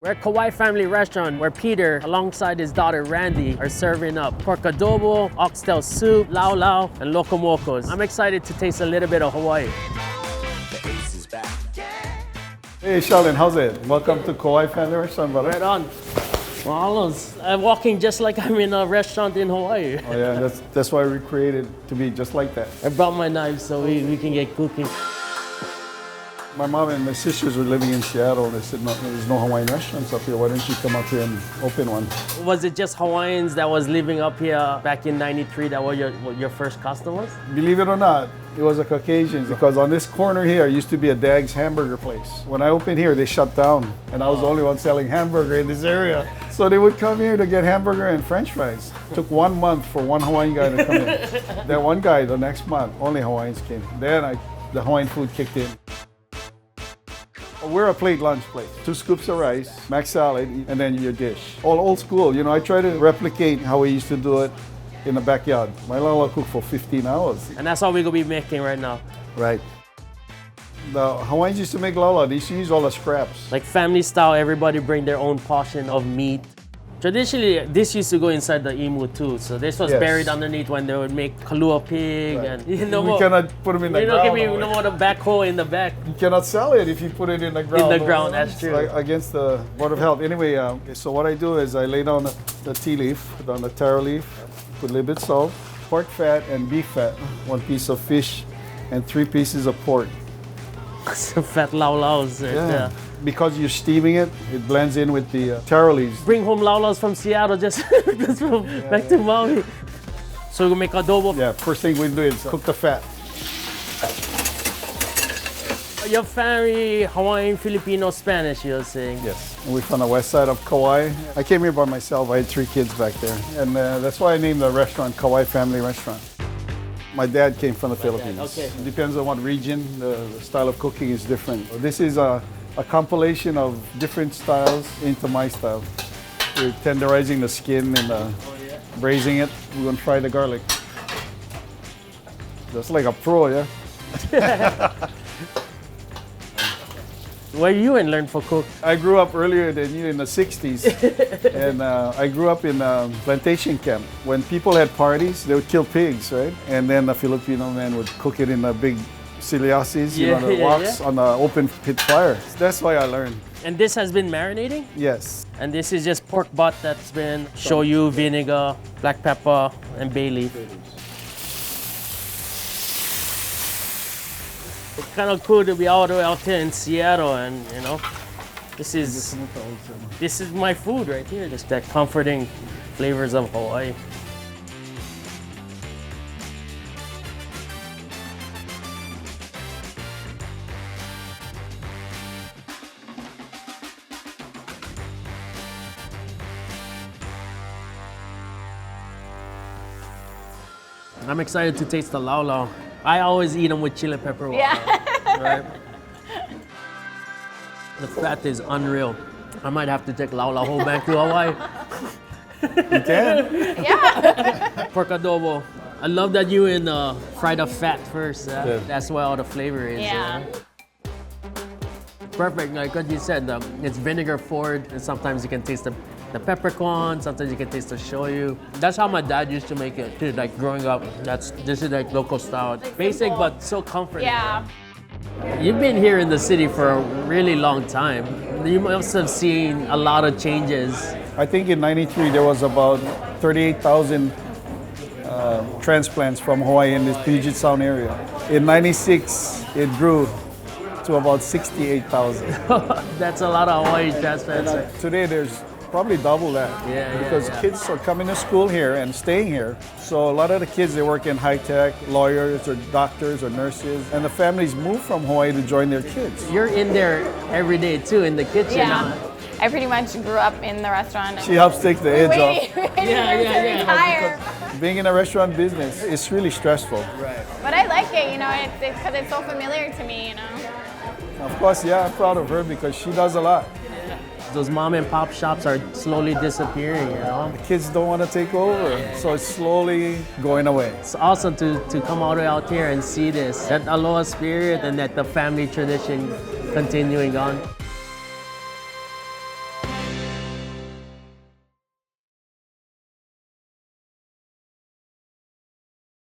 We're at Kauai Family Restaurant where Peter, alongside his daughter Randy, are serving up pork adobo, oxtail soup, lau lau, and locomocos. I'm excited to taste a little bit of Hawaii. Hey Sheldon, how's it? Welcome to Kauai Family Restaurant, brother. Right on. Mahalo's. I'm walking just like I'm in a restaurant in Hawaii. Oh yeah, that's why we created to be just like that. I brought my knives so we can get cooking. My mom and my sisters were living in Seattle and they said, no, there's no Hawaiian restaurants up here. Why don't you come up here and open one? Was it just Hawaiians that was living up here back in '93 that were your first customers? Believe it or not, it was a Caucasians because on this corner here used to be a Dag's hamburger place. When I opened here, they shut down and I was the only one selling hamburger in this area. So they would come here to get hamburger and french fries. It took 1 month for one Hawaiian guy to come in. That one guy, the next month, only Hawaiians came. Then the Hawaiian food kicked in. We're a plate lunch place. 2 scoops of rice, mac salad, and then your dish. All old school. You know, I try to replicate how we used to do it in the backyard. My lala cooked for 15 hours. And that's all we're gonna be making right now. Right. The Hawaiians used to make lala. They used to use all the scraps. Like family style, everybody bring their own portion of meat. Traditionally, this used to go inside the imu too. So this was buried underneath when they would make kalua pig and we cannot put them in the ground. You know what a backhoe in the back. You cannot sell it if you put it in the ground. In the ground, that's true. Against the Board of Health. Anyway, so what I do is I lay down the tea leaf, put on the taro leaf, put a little bit salt, pork fat and beef fat, 1 piece of fish, and 3 pieces of pork. Some fat Lau Laus right there. Because you're steaming it, it blends in with the taro leaves. Bring home Lau Laus from Seattle, just back to Maui. So we're gonna make adobo. Yeah, first thing we do is cook the fat. Your family, Hawaiian, Filipino, Spanish, you're saying? Yes. And we're from the west side of Kauai. I came here by myself. I had 3 kids back there. And that's why I named the restaurant Kauai Family Restaurant. My dad came from the Philippines. Okay. It depends on what region, the style of cooking is different. This is a compilation of different styles into my style. We're tenderizing the skin and braising it. We're gonna fry the garlic. Just like a pro, yeah? Where you and learn for cook? I grew up earlier than you in the 60s. And I grew up in a plantation camp. When people had parties, they would kill pigs, right? And then the Filipino men would cook it in a big siliasis, on the open pit fire. That's why I learned. And this has been marinating? Yes. And this is just pork butt that's been shoyu, vinegar, black pepper, and bay leaf. It's kind of cool to be all the way out here in Seattle, and you know, this is my food right here. Just that comforting flavors of Hawaii. I'm excited to taste the lau lau. I always eat them with chili pepper water. Yeah. Right? The fat is unreal. I might have to take lau lau whole back to Hawaii. You can. Yeah. Pork adobo. I love that you fry the fat first. That's where all the flavor is. Yeah. Perfect. Like what you said, it's vinegar forward, and sometimes you can taste the peppercorn, sometimes you can taste the shoyu. That's how my dad used to make it too, like growing up. This is like local style. Like basic, but so comforting. Yeah. You've been here in the city for a really long time. You must have seen a lot of changes. I think in '93 there was about 38,000 transplants from Hawaii in this Puget Sound area. In '96 it grew to about 68,000. That's a lot of Hawaii transplants. Today there's probably double that. Because kids are coming to school here and staying here. So a lot of the kids, they work in high tech, lawyers or doctors or nurses, and the families move from Hawaii to join their kids. You're in there every day too, in the kitchen. Yeah. I pretty much grew up in the restaurant. She helps take the edge off. Retire. Being in a restaurant business, it's really stressful. Right. But I like it, you know, it's because it's so familiar to me, you know. Of course, yeah, I'm proud of her because she does a lot. Those mom and pop shops are slowly disappearing, you know? The kids don't want to take over, so it's slowly going away. It's awesome to come all the way out here and see this, that aloha spirit and that the family tradition continuing on.